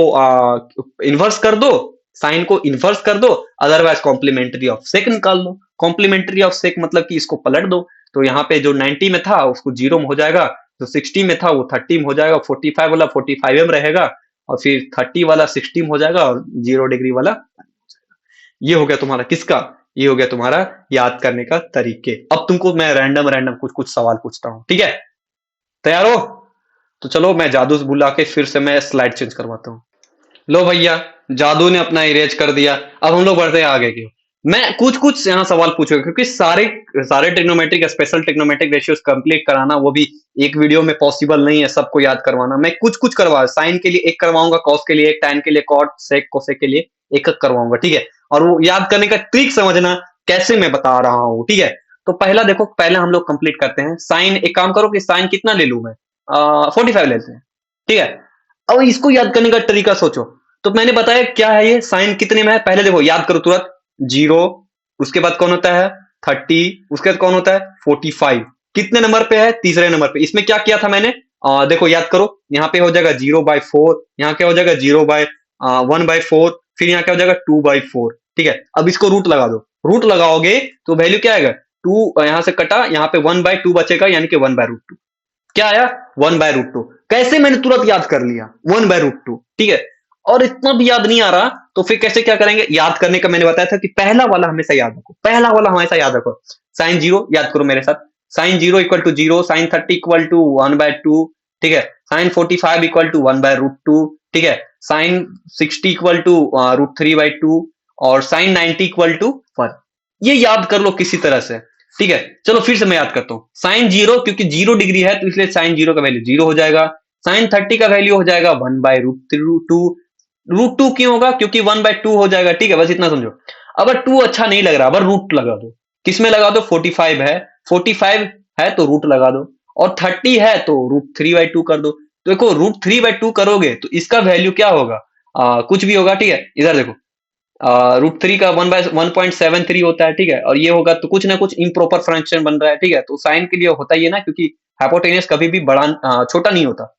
A: इनवर्स कर दो, साइन को इनवर्स कर दो, अदरवाइज कॉम्प्लीमेंट्री ऑफ सेक निकाल दो। कॉम्प्लीमेंट्री ऑफ सेक मतलब कि इसको पलट दो, तो यहाँ पे जो 90 में था उसको 0 में हो जाएगा, जो 60 में था वो 30 में हो जाएगा, 45 वाला 45 में रहेगा, और फिर 30 वाला 60 में हो जाएगा, और 0 डिग्री वाला। ये हो गया तुम्हारा किसका? ये हो गया तुम्हारा याद करने का तरीके। अब तुमको मैं रैंडम रैंडम कुछ कुछ सवाल पूछता हूं, ठीक है? तैयार हो? तो चलो मैं जादू से बुला के फिर से मैं स्लाइड चेंज करवाता हूँ। लो भैया, जादू ने अपना इरेज कर दिया। अब हम लोग बढ़ते हैं आगे की। मैं कुछ कुछ यहाँ सवाल पूछूंगा क्योंकि सारे सारे trigonometric special trigonometric ratios complete कराना वो भी एक वीडियो में पॉसिबल नहीं है सबको याद करवाना। मैं कुछ कुछ करवा साइन के लिए एक करवाऊंगा, कॉस के लिए एक, टैन के लिए, कॉट सेक कोसेक के लिए एक एक करवाऊंगा, ठीक है। और वो याद करने का ट्रिक समझना कैसे मैं बता रहा हूँ, ठीक है। तो पहला देखो, पहले हम लोग कंप्लीट करते हैं साइन। एक काम करो कि साइन कितना ले लू मैं, 45 लेते हैं, ठीक है। अब इसको याद करने का तरीका सोचो। तो मैंने बताया क्या है ये साइन कितने में है, पहले देखो याद करो तुरंत। जीरो, उसके बाद कौन होता है 30, उसके बाद कौन होता है 45। कितने नंबर पे है, तीसरे नंबर पे। इसमें क्या किया था मैंने, देखो याद करो। यहाँ पे हो जाएगा 0/4, यहाँ क्या हो जाएगा 0/1/4, फिर यहाँ क्या हो जाएगा 2/4, ठीक है। अब इसको रूट लगा दो, रूट लगाओगे तो वैल्यू क्या आएगा, टू यहाँ से कटा, यहाँ पे 1/2 बचेगा, यानी कि 1/√2। क्या आया 1/√2। कैसे मैंने तुरंत याद कर लिया 1/√2, ठीक है। और इतना भी याद नहीं आ रहा तो फिर कैसे क्या करेंगे, याद करने का मैंने बताया था कि पहला वाला हमेशा याद रखो, पहला वाला हमेशा याद रखो। साइन जीरो याद करो मेरे साथ, sin zero equal to zero, sin 30 equal to 1/2, ठीक है। साइन 45 इक्वल टू 1/√2, ठीक है। साइन 60 इक्वल टू √3/2 और साइन 90 इक्वल टू 1। ये याद कर लो किसी तरह से, ठीक है। चलो फिर से मैं याद करता हूं। साइन जीरो, क्योंकि 0 डिग्री है तो इसलिए साइन जीरो का वैल्यू 0 हो जाएगा। साइन 30 का वैल्यू हो जाएगा 1/√2। √2 क्यों होगा, क्योंकि 1/2 हो जाएगा, ठीक है। बस इतना समझो। अगर 2 अच्छा नहीं लग रहा, अगर रूट लगा दो, किसमें लगा दो, 45 है, 45 है तो रूट लगा दो, और 30 है तो √3/2 कर दो। तो देखो √3/2 करोगे तो इसका वैल्यू क्या होगा, कुछ भी होगा, ठीक है। इधर देखो, √3 का 1/1.73 होता है, ठीक है। और ये होगा तो कुछ ना कुछ इम्प्रॉपर फ्रैक्शन बन रहा है, ठीक है। तो साइन के लिए होता ही है ना, क्योंकि हाइपोटेन्यूस कभी भी बड़ा छोटा नहीं होता।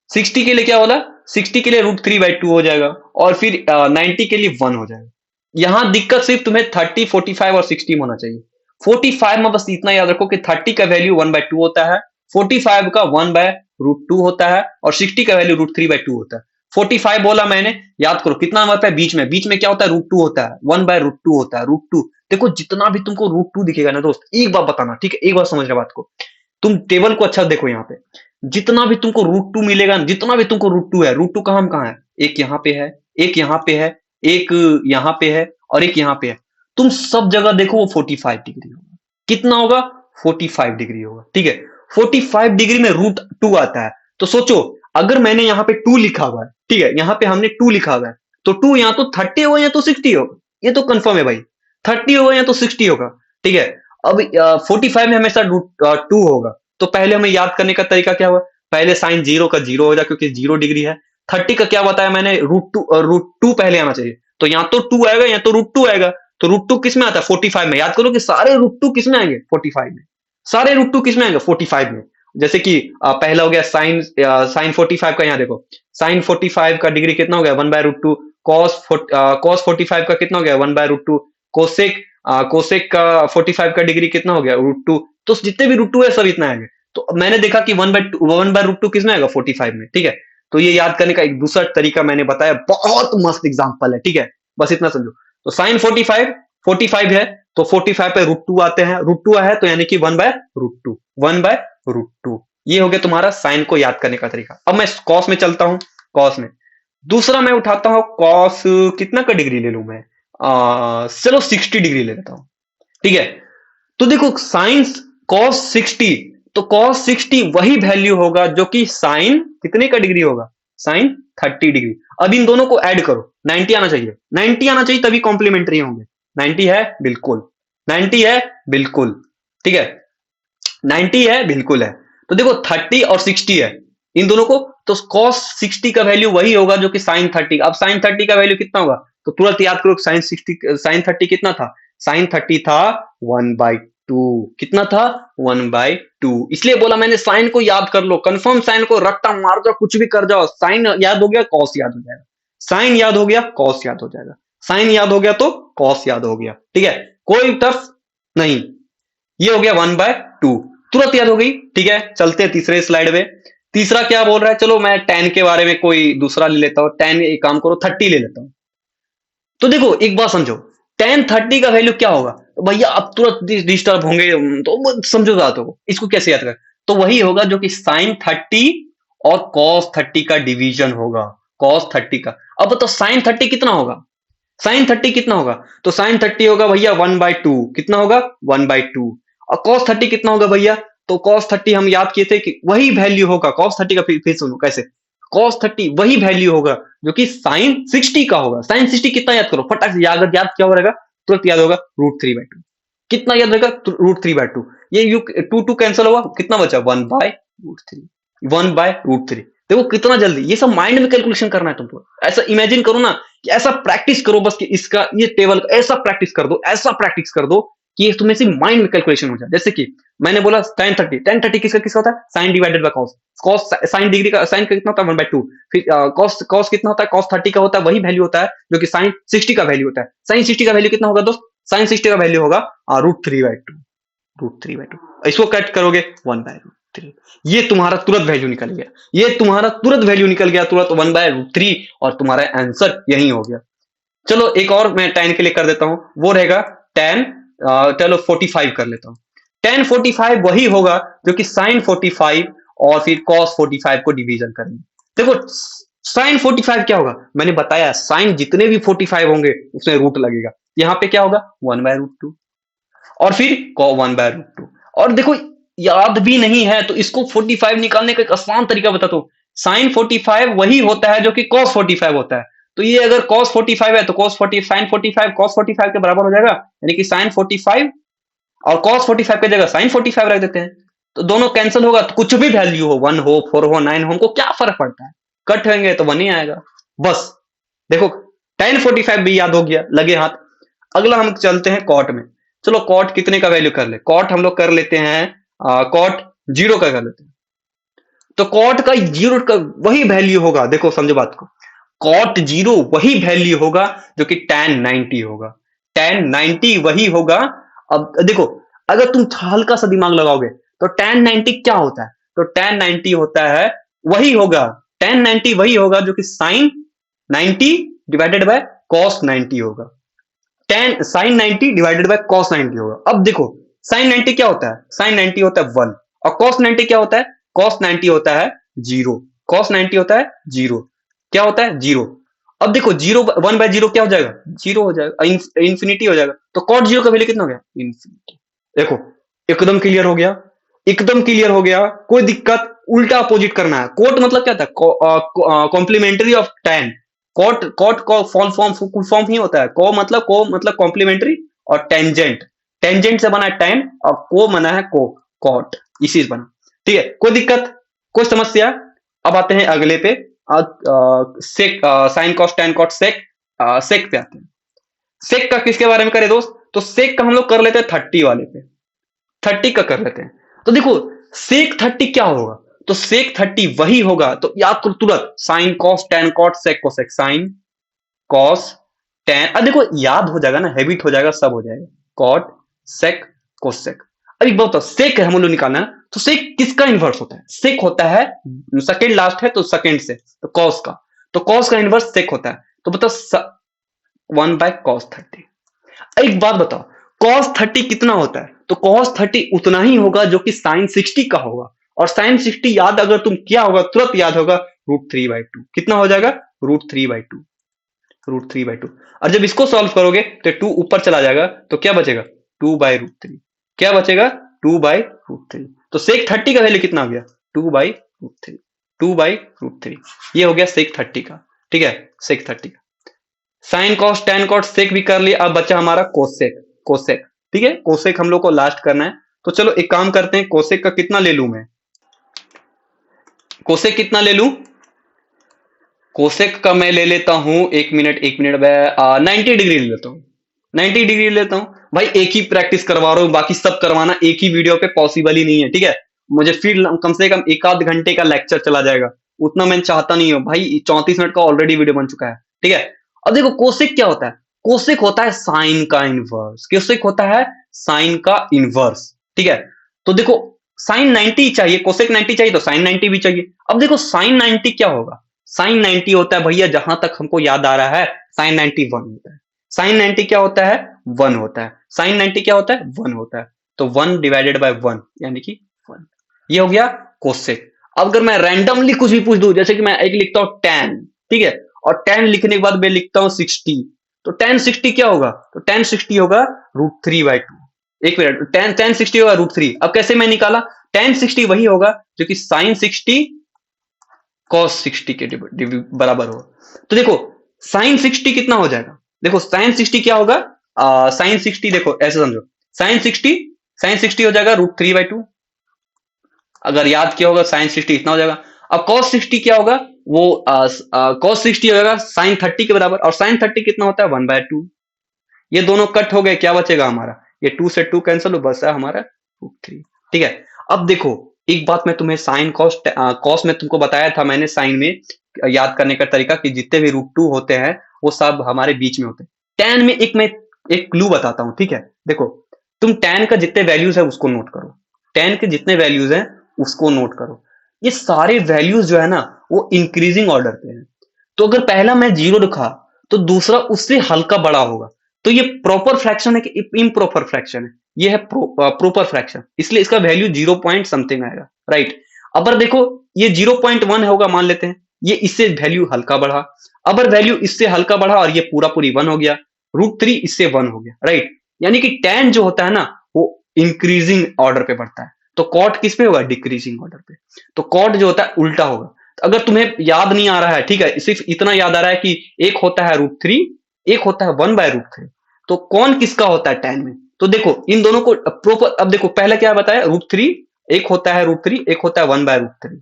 A: 60 के लिए क्या बोला, 60 के लिए √3/2 हो जाएगा, और फिर 90 के लिए 1 हो जाएगा। यहां दिक्कत सिर्फ तुम्हें 30, 45 और 60 में होना चाहिए। 45 में बस इतना याद रखो कि 30 का वैल्यू 1/2 होता है, 45 का 1/√2 होता है, और 60 का वैल्यू √3/2 होता है। 45 बोला मैंने, याद करो कितना नंबर पे है, बीच में, बीच में क्या होता है, √2 होता है, 1/√2 होता है, √2। देखो जितना भी तुमको √2 दिखेगा ना दोस्त, एक बार बताना, ठीक है, एक बार समझना बात को। तुम टेबल को अच्छा देखो, यहाँ पे जितना भी तुमको √2 मिलेगा, जितना भी तुमको √2 है, √2 कहाँ है, एक यहाँ पे है, एक यहाँ पे है, एक यहाँ पे है, और एक यहाँ पे है। तुम सब जगह देखो वो 45 डिग्री होगा। कितना होगा, 45 डिग्री होगा, ठीक है। 45 डिग्री में √2 आता है। तो सोचो, अगर मैंने यहाँ पे 2 लिखा हुआ है, ठीक है, यहाँ पे हमने 2 लिखा हुआ है, तो 2 यहाँ तो 30 होगा या तो 60 होगा, ये तो कंफर्म है भाई। 30 होगा या तो 60 होगा, ठीक है। अब 45 में हमेशा √2 होगा। तो पहले हमें याद करने का तरीका क्या हुआ, पहले साइन जीरो का जीरो हो जाए क्योंकि 0 डिग्री है। 30 का क्या बताया मैंने, √2 पहले आना चाहिए। तो यहाँ तो 2 आएगा या तो √2 आएगा। तो √2 किस में आता है, 45 में। याद करो कि सारे √2 किस में आएंगे, 45 में। सारे √2 किस में आएंगे, 45 में। जैसे कि पहला हो गया साइन, साइन 45 का, यहाँ देखो साइन 45 का डिग्री कितना हो गया, 1/√2। कॉस 45 का कितना हो गया, 1/√2। कोसेक कोसेक का 45 का डिग्री कितना हो गया, √2। तो जितने भी √2 है सब इतना आएंगे। तो मैंने देखा कि 1/√2 किस में आएगा, 45 में, ठीक है। तो ये याद करने का एक दूसरा तरीका मैंने बताया, बहुत मस्त एग्जांपल है, ठीक है। बस इतना समझो। तो साइन 45 है, तो 45 पे √2 आते हैं, √2 है तो यानी कि 1/√2, 1/√2। ये हो गया तुम्हारा साइन को याद करने का तरीका। अब मैं कॉस में चलता हूं। कॉस में दूसरा मैं उठाता हूं, कॉस कितना का डिग्री ले लूं मैं, चलो 60 डिग्री ले लेता हूं, ठीक है। तो देखो साइन कॉस 60, तो कॉस 60 वही वैल्यू होगा जो कि साइन कितने का डिग्री होगा, साइन 30 डिग्री। अब इन दोनों को ऐड करो, 90 आना चाहिए, 90 आना चाहिए तभी कॉम्प्लीमेंट्री होंगे। 90 है बिल्कुल, 90 है बिल्कुल, ठीक है, 90 है बिल्कुल है। तो देखो 30 और 60 है, इन दोनों को, तो cos 60 का वैल्यू वही होगा जो कि sin 30। अब sin 30 का वैल्यू कितना होगा, तो तुरंत याद करो sin 30 कितना था, sin 30 था 1/2। कितना था, 1/2। इसलिए बोला मैंने साइन को याद कर लो, कंफर्म साइन को रट्टा मार जाओ, कुछ भी कर जाओ, साइन याद हो गया कॉस याद हो जाएगा, साइन याद हो गया कॉस याद हो जाएगा, साइन याद हो गया तो कॉस याद हो गया, ठीक है। कोई टफ नहीं। ये हो गया 1/2, तुरंत याद हो गई, ठीक है। चलते हैं तीसरे स्लाइड में। तीसरा क्या बोल रहा है, चलो मैं tan के बारे में कोई दूसरा ले लेता हूं। tan एक काम करो 30 ले लेता हूं। तो देखो एक बात समझो, tan 30 का वैल्यू क्या होगा, तो भैया अब तुरंत डिस्टर्ब होंगे, तो समझो बात हो, इसको कैसे याद कर। तो वही होगा जो कि sin 30 और cos 30 का डिवीजन होगा, cos 30 का। अब तो sin 30 कितना होगा, साइन 30 कितना होगा? तो साइन 30 होगा भैया 1/2। कितना होगा? 1/2। और कॉस 30 कितना होगा भैया? तो कॉस 30 हम याद किए थे कि वही वैल्यू होगा कॉस 30 का। फिर सुनो कैसे। कॉस 30 वही वैल्यू होगा जो कि साइन 60 का होगा। साइन 60 कितना याद करो फटाक से, याद याद क्या हो रहेगा? तुरंत याद होगा √3/2। कितना याद रहेगा? √3/2। ये यू टू टू कैंसिल होगा, कितना बचा? 1/√3। 1/√3। देखो कितना जल्दी, ये सब माइंड में कैलकुलेशन करना है तुमको। ऐसा इमेजिन करो ना कि ऐसा प्रैक्टिस करो बस कि इसका ये टेबल ऐसा प्रैक्टिस कर दो, ऐसा प्रैक्टिस कर दो कि ये तुम्हें से माइंड में कैलकुलेशन हो जाए। जैसे कि मैंने बोला tan 30 किसका किसका होता है? Sin divided by cos. Cos sin degree का साइन का कितना होता है? 1/2। फिर कॉस कॉस कितना होता है? कॉस 30 का होता है वही वैल्यू होता है जो कि साइन 60 का वैल्यू होता है। साइन 60 का वैल्यू कितना होगा दोस्त? साइन 60 का वैल्यू होगा √3/2। √3/2 इसको कट करोगे 1/√3। ये तुम्हारा तुरंत वैल्यू निकल गया। ये तुम्हारा तुरंत वैल्यू निकल गया, तुरंत 1/√3। और तुम्हारा आंसर यही हो गया। चलो एक और मैं tan के लिए कर देता हूं, वो रहेगा tan, चलो 45 कर लेता हूं। tan 45 वही होगा जो कि sin 45 और फिर cos 45 को डिवीजन करेंगे। देखो sin 45 क्या होगा? मैंने बताया sin जितने भी 45 होंगे उसमें रूट लगेगा। यहाँ पे क्या होगा? 1/√2। और फिर 1/√2। और देखो याद भी नहीं है तो इसको 45 निकालने का एक आसान तरीका बताता हूँ। साइन 45 वही होता है जो कि cos 45 होता है। तो ये अगर cos 45 है तो sin 45 cos 45 के बराबर हो जाएगा, यानी कि sin 45 और cos 45 की जगह sin 45 रख देते हैं। तो दोनों कैंसिल होगा, तो कुछ भी वैल्यू हो, 1 हो, 4 हो, 9 हो, हमको क्या फर्क पड़ता है? कट होंगे तो 1 ही आएगा बस। देखो tan 45 भी याद हो गया, लगे हाथ। अगला हम चलते हैं कॉट में। चलो कॉट कितने का वैल्यू कर ले? कॉट हम लोग कर लेते हैं, कॉट 0 का कर लेते हैं। तो कॉट का 0 का वही वैल्यू होगा, देखो समझो बात को। कॉट 0 वही वैल्यू होगा जो कि tan 90 होगा। tan 90 वही होगा। अब देखो अगर तुम हल्का सा दिमाग लगाओगे तो tan 90 क्या होता है? तो tan 90 होता है वही होगा, tan 90 वही होगा जो कि sin 90 डिवाइडेड बाय cos 90 होगा। tan sin 90 divided by cos 90 होगा। अब देखो sin 90 क्या होता है? sin 90 होता है 1। और cos 90 क्या होता है? cos 90 होता है 0। cos 90 होता है 0। क्या होता है? 0। अब देखो 0 1/0 क्या हो जाएगा? 0 हो जाएगा, इंफिनिटी हो जाएगा। तो cot 0 का वैल्यू कितना हो गया? इंफिनिटी। देखो एकदम क्लियर हो गया, एकदम क्लियर हो गया, कोई दिक्कत? उल्टा अपोजिट करना है। कोट मतलब क्या था? Complementary of tan। Cot cot को फुल फॉर्म ही होता है। को मतलब कॉम्प्लीमेंट्री, और टेंजेंट, टेंजेंट से बना है tan, और को बना है कॉट, इसी से बना। ठीक है, कोई दिक्कत, कोई समस्या? अब आते हैं अगले पे, sec, sine cos tan cot sec, sec पे आते हैं। सेक का किसके बारे में करें दोस्त? तो सेक का हम लोग कर लेते हैं 30 वाले पे, 30 का कर लेते हैं। तो देखो सेक 30 क्या होगा? तो सेक 30 वही होगा, तो याद करो तुरंत, sin cos tan cot sec cosec, sine cos tan. अब देखो याद हो जाएगा ना, हैबिट हो जाएगा, सब हो जाएगा। Cot sec cosec. अरे बताओ सेक हम लोग निकालना है, तो सेक किसका इनवर्स होता है? सेक होता है, सेकेंड लास्ट है तो सेकेंड से, तो कॉस का, तो कॉस का इनवर्स सेक होता है। तो बताओ 1/cos 30। एक बात बताओ, कॉस 30 कितना होता है? तो कॉस 30 उतना ही होगा जो कि साइन 60 का होगा। और साइन 60 याद अगर तुम किया होगा, तुरंत याद होगा, √3/2। कितना हो जाएगा? √3/2। √3/2। और जब इसको सॉल्व करोगे तो 2 ऊपर चला जाएगा, तो क्या बचेगा? 2/√3। क्या बचेगा? 2/√3। तो सेक 30 का वैल्यू कितना हो गया? 2/√3। 2/√3 ये हो गया सेक 30 का। ठीक है, सेक 30 का। Sin cos tan cot sec भी कर लिया, अब बचा हमारा कोसेक। कोसेक, ठीक है, कोसेक हम लोग को लास्ट करना है। तो चलो एक काम करते हैं, कोसेक का कितना ले लू मैं? कोसेक कितना ले लू? कोसेक का मैं ले लेता हूं, एक मिनट में 90 डिग्री ले लेता हूं। 90 डिग्री लेता हूं भाई। एक ही प्रैक्टिस करवा रहा हूं, बाकी सब करवाना एक ही वीडियो पे पॉसिबल ही नहीं है। ठीक है, मुझे फिर कम से कम एक आध घंटे का लेक्चर चला जाएगा, उतना मैं चाहता नहीं हूं भाई। 34 मिनट का ऑलरेडी वीडियो बन चुका है। ठीक है, अब देखो कोसेक क्या होता है? कोसेक होता है साइन का इनवर्स। कोसेक होता है साइन का इनवर्स। ठीक है, तो देखो साइन 90 चाहिए, कोसेक 90 चाहिए तो साइन 90 भी चाहिए। अब देखो साइन 90 क्या होगा? साइन 90 होता है भैया, जहां तक हमको याद आ रहा है, साइन 90 1 होता है। साइन 90 क्या होता है? 1 होता है। साइन 90 क्या होता है? 1 होता है। तो 1 डिवाइडेड बाय 1 यानी कि 1। ये हो गया कोसेक। अब अगर मैं रैंडमली कुछ भी पूछ दूं, जैसे कि मैं एक लिखता हूं tan, ठीक है, और tan लिखने के बाद मैं लिखता हूं 60, तो टेन 60 क्या होगा? तो टेन 60 होगा √3/2। एक मिनट, टेन 60 होगा √3। अब कैसे मैं निकाला? टेन 60 वही होगा जो कि साइन 60 कॉस 60 के बराबर होगा। तो देखो साइन 60 कितना हो जाएगा? देखो साइन 60 क्या होगा? साइन 60 देखो ऐसे समझो, साइन 60 हो जाएगा √3/2। अगर याद किया होगा साइन 60 इतना हो जाएगा। अब कॉस 60 क्या होगा? वो कॉस 60 हो जाएगा साइन 30 के बराबर, और साइन 30 कितना होता है? 1/2। ये दोनों कट हो गए, क्या बचेगा हमारा? ये 2 से 2 कैंसिल हो, बचा हमारा √3। ठीक है। अब देखो एक बात मैं तुम्हें साइन कॉस कॉस में तुमको बताया था मैंने, साइन में याद करने का तरीका कि जितने भी √2 होते हैं वो सब हमारे बीच में होते हैं। टैन में मैं एक क्लू बताता हूं, ठीक है। देखो तुम टैन का जितने वैल्यूज है उसको नोट करो, टैन के जितने वैल्यूज हैं उसको नोट करो। ये सारे वैल्यूज जो है ना वो इंक्रीजिंग ऑर्डर पे हैं। तो अगर पहला मैं 0 लिखा तो दूसरा उससे हल्का बड़ा होगा। तो ये प्रॉपर फ्रैक्शन है कि इम्प्रॉपर फ्रैक्शन है? ये है प्रॉपर फ्रैक्शन, इसलिए इसका वैल्यू 0 पॉइंट समथिंग आएगा, राइट। अगर देखो ये 0.1 होगा मान लेते हैं, ये इससे वैल्यू हल्का बढ़ा। अगर वैल्यू इससे हल्का बढ़ा और ये पूरा पूरी 1 हो गया, √3 इससे 1 हो गया, राइट। यानी कि tan जो होता है ना वो इंक्रीजिंग ऑर्डर पे बढ़ता है, तो कॉट किस पे होगा? डिक्रीजिंग ऑर्डर पे। तो कॉट जो होता है उल्टा होगा। तो अगर तुम्हें याद नहीं आ रहा है, ठीक है, सिर्फ इतना याद आ रहा है कि एक होता है √3, एक होता है 1/√3, तो कौन किसका होता है tan में? तो देखो इन दोनों को प्रॉपर, अब देखो पहले क्या बताया? √3 एक होता है √3, एक होता है 1/√3।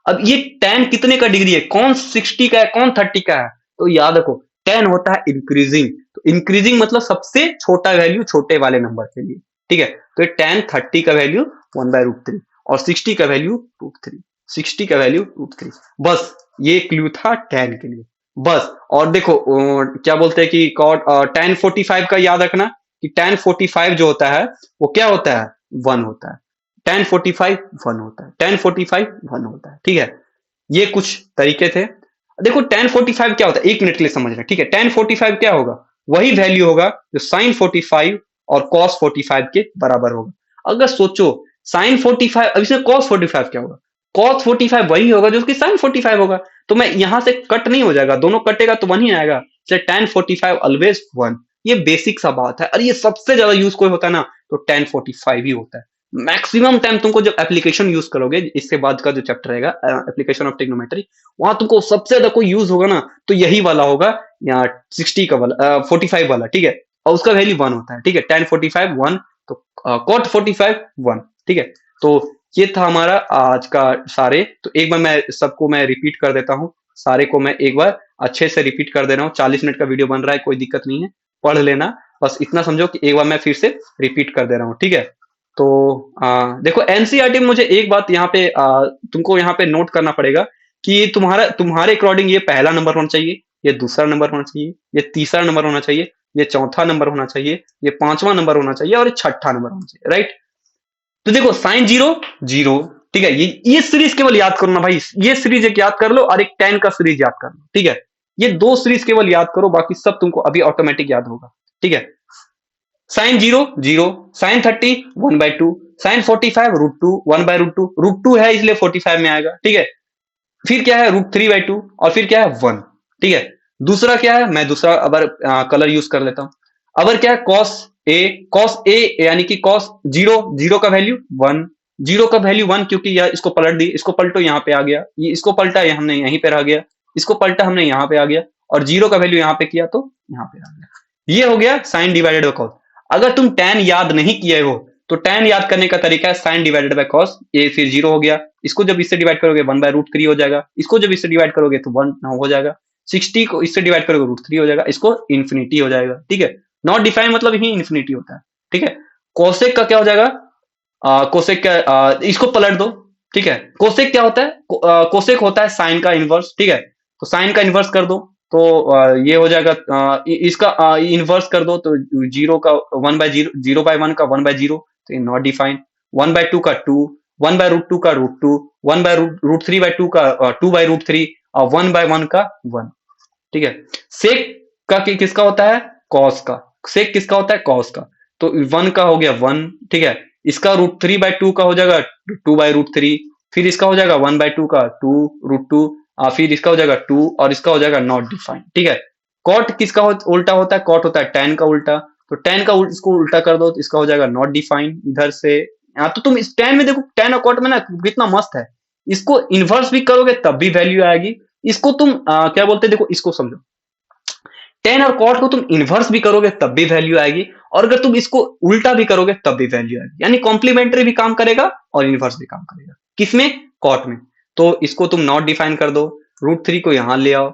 A: अब ये tan कितने का डिग्री है? कौन 60 का है, कौन 30 का है? तो याद रखो tan होता है इंक्रीजिंग। तो इंक्रीजिंग मतलब सबसे छोटा वैल्यू छोटे वाले नंबर के लिए, ठीक है। तो tan 30 का वैल्यू 1/√3 और 60 का वैल्यू √3, 60 का वैल्यू √3। बस ये क्लू था tan के लिए, बस। और देखो क्या बोलते हैं कि tan 45 का याद रखना कि tan 45 जो होता है वो क्या होता है? 1 होता है। tan 45 1 होता है, tan 45 1 होता है, ठीक है। ये कुछ तरीके थे। देखो tan 45 क्या होता है, एक मिनट के लिए समझ रहे, ठीक है। tan 45 क्या होगा? वही वैल्यू होगा जो sin 45 और cos 45 के बराबर होगा। अगर सोचो sin 45, अब इसमें cos 45 क्या होगा? cos 45 वही होगा जो कि sin 45 होगा। तो मैं यहां से कट नहीं हो जाएगा, दोनों कटेगा तो 1 ही आएगा, इसलिए tan 45 ऑलवेज 1। ये बेसिक सा बात है, और ये सबसे ज्यादा यूज कोई होता है ना तो tan 45 ही होता है। मैक्सिमम टाइम तुमको जब एप्लीकेशन यूज करोगे, इसके बाद का जो चैप्टर रहेगा एप्लीकेशन ऑफ ट्रिग्नोमेट्री, वहां तुमको सबसे ज्यादा कोई यूज होगा ना तो यही वाला होगा, यहाँ 60 का वाला 45 वाला, ठीक है। और उसका वैल्यू 1 होता है, ठीक है। tan 45 1, तो cot 45 1, ठीक है। तो ये था हमारा आज का सारे। तो एक बार मैं सबको मैं रिपीट कर देता हूँ, सारे को मैं एक बार अच्छे से रिपीट कर दे रहा हूँ। 40 मिनट का वीडियो बन रहा है, कोई दिक्कत नहीं है, पढ़ लेना। बस इतना समझो कि एक बार मैं फिर से रिपीट कर दे रहा हूँ, ठीक है। तो देखो एनसीईआरटी में मुझे एक बात यहाँ पे तुमको यहाँ पे नोट करना पड़ेगा कि तुम्हारे अकॉर्डिंग ये पहला नंबर होना चाहिए, ये दूसरा नंबर होना चाहिए, ये तीसरा नंबर होना चाहिए, ये चौथा नंबर होना चाहिए, ये पांचवा नंबर होना चाहिए, और ये छठा नंबर होना चाहिए, राइट। तो देखो साइन 0 0, ठीक है। ये सीरीज केवल याद करो ना भाई, ये सीरीज एक याद कर लो और एक tan का सीरीज याद कर लो, ठीक है। ये दो सीरीज केवल याद करो, बाकी सब तुमको अभी ऑटोमेटिक याद होगा, ठीक है। साइन 0 0, साइन 30 1/2, साइन 45 √2 1/√2, √2 है इसलिए 45 में आएगा, ठीक है। फिर क्या है √3/2, और फिर क्या है 1, ठीक है। दूसरा क्या है, मैं दूसरा अगर कलर यूज कर लेता हूं। अगर क्या है cos a यानी कि cos 0 0 का वैल्यू 1, 0 का वैल्यू 1, क्योंकि यह इसको पलट दी, इसको पलटो यहाँ पे आ गया, ये इसको पलटा ये हमने यहीं पे रह गया, इसको पलटा हमने यहाँ पे आ गया, और 0 का वैल्यू यहाँ पे किया तो यहाँ पे आ गया। ये हो गया साइन डिवाइडेड बाय कॉस। अगर तुम tan याद नहीं किए हो तो tan याद करने का तरीका है साइन डिवाइडेड बाय कॉस। ये फिर 0 हो गया, इसको जब इससे डिवाइड करोगे 1/√3 हो जाएगा, इसको जब इससे डिवाइड करोगे तो 1 हो जाएगा, 60 को इससे डिवाइड करोगे √3 हो जाएगा, इसको इन्फिनिटी हो जाएगा, ठीक है। नॉट डिफाइन मतलब ही इन्फिनिटी होता है, ठीक है। कोसेक का क्या हो जाएगा? कोसेक का इसको पलट दो, ठीक है। कोसेक क्या होता है? कोसेक होता है साइन का इनवर्स, ठीक है। तो साइन का इनवर्स कर दो तो ये हो जाएगा, इसका इनवर्स कर दो तो 0 का 1/0, 0/1 का 1/0, तो ये नॉट डिफाइंड। 1/2 का 2, 1/√2 का √2, 1/√3/2 का 2/√3, और 1/1 का 1, ठीक है। सेक का किसका होता है? कॉस का। सेक किसका होता है? कॉस का। तो 1 का हो गया 1, ठीक है। इसका √3/2 का हो जाएगा 2/√3, फिर इसका हो जाएगा 1/2 का 2 √2, फिर इसका हो जाएगा 2, और इसका हो जाएगा नॉट डिफाइंड, ठीक है। कॉट किसका उल्टा होता है? कॉट होता है tan का उल्टा। तो tan का इसको उल्टा कर दो तो इसका हो जाएगा नॉट डिफाइंड इधर से। तो तुम इस tan में देखो, tan और कॉट में ना कितना मस्त है। इसको इन्वर्स भी करोगे तब भी वैल्यू आएगी। इसको तुम क्या बोलते हैं, देखो इसको समझो, tan और cot को तुम इन्वर्स भी करोगे तब भी वैल्यू आएगी, और अगर तुम इसको उल्टा भी करोगे तब भी वैल्यू आएगी। यानी कॉम्प्लीमेंट्री भी काम करेगा और इन्वर्स भी काम करेगा। किसमें? cot में। तो इसको तुम नॉट डिफाइन कर दो, √3 को यहां ले आओ,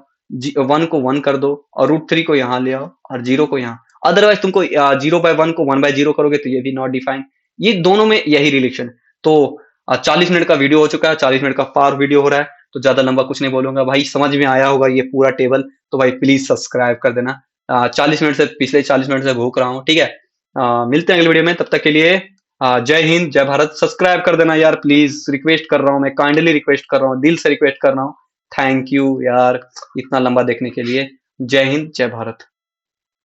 A: 1 को 1 कर दो, और √3 को यहां ले आओ, और 0 को यहां। अदरवाइज तुमको 0/1 को 1/0 करोगे तो ये भी नॉट डिफाइन। ये दोनों में यही रिलेशन। तो 40 मिनट का वीडियो हो चुका है, 40 मिनट का फार वीडियो हो रहा है, तो ज्यादा लंबा कुछ नहीं बोलूंगा भाई, समझ में आया होगा ये पूरा टेबल। तो भाई प्लीज सब्सक्राइब कर देना। 40 मिनट से, पिछले 40 मिनट से भूख रहा हूँ, ठीक है। मिलते हैं अगले वीडियो में, तब तक के लिए जय हिंद जय भारत। सब्सक्राइब कर देना यार प्लीज, रिक्वेस्ट कर रहा हूँ मैं, काइंडली रिक्वेस्ट कर रहा हूँ, दिल से रिक्वेस्ट कर रहा हूँ। थैंक यू यार इतना लंबा देखने के लिए। जय हिंद जय भारत।